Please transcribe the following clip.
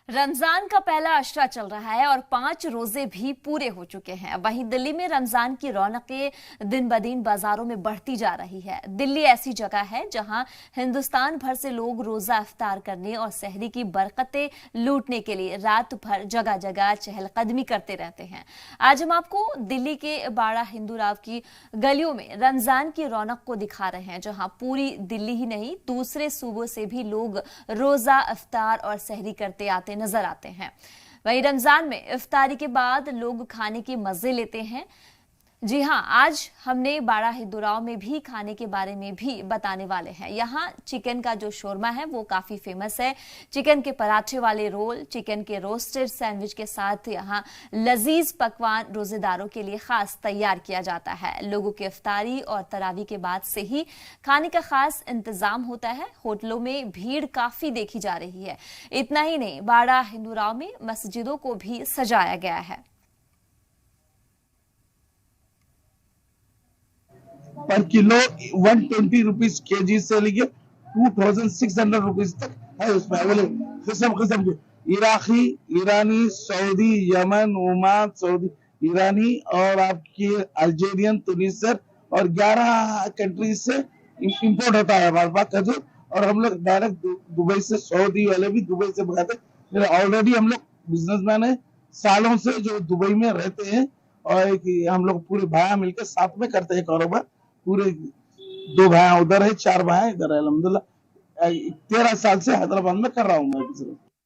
रमजान का पहला अशरा चल रहा है और 5 रोजे भी पूरे हो चुके हैं। वहीं दिल्ली में रमजान की रौनकें दिन ब दिन बाजारों में बढ़ती जा रही है। दिल्ली ऐसी जगह है जहां हिंदुस्तान भर से लोग रोजा इफ्तार करने और सहरी की बरकतें लूटने के लिए रात भर जगह जगह चहलकदमी करते रहते हैं। आज हम आपको दिल्ली के बाड़ा हिंदू राव की गलियों में रमजान की रौनक को दिखा रहे हैं, जहां पूरी दिल्ली ही नहीं दूसरे सूबों से भी लोग रोजा इफ्तार और सहरी करते आते नजर आते हैं। वहीं रमजान में इफ्तारी के बाद लोग खाने के मजे लेते हैं। जी हां, आज हमने बाड़ा हिंदूराव में भी खाने के बारे में भी बताने वाले हैं। यहाँ चिकन का जो शोरमा है वो काफी फेमस है। चिकन के पराठे वाले रोल, चिकन के रोस्टेड सैंडविच के साथ यहाँ लजीज पकवान रोजेदारों के लिए खास तैयार किया जाता है। लोगों की इफ्तारी और तरावी के बाद से ही खाने का खास इंतजाम होता है। होटलों में भीड़ काफी देखी जा रही है। इतना ही नहीं, बाड़ा हिंदूराव में मस्जिदों को भी सजाया गया है। पर किलो 120 रुपीज केजी से लेके 2600 रुपीज तक है उसमें अवेलेबल। किस्म के इराकी, ईरानी, सऊदी, यमन, ओमान, सऊदी ईरानी और आपकी अल्जेरियन, तुनिसर और 11 कंट्रीज से इंपोर्ट होता है हमारे पास खजूर। और हम लोग डायरेक्ट दुबई से, सऊदी वाले भी दुबई से मंगाते। ऑलरेडी हम लोग बिजनेसमैन है, सालों से जो दुबई में रहते हैं और हम लोग पूरे भाई मिलकर साथ में करते हैं कारोबार। पूरे 2 भाई उधर है, 4 भाई इधर है। अल्हम्दुलिल्लाह 13 साल से हैदराबाद में कर रहा हूँ मैं बिजनेस।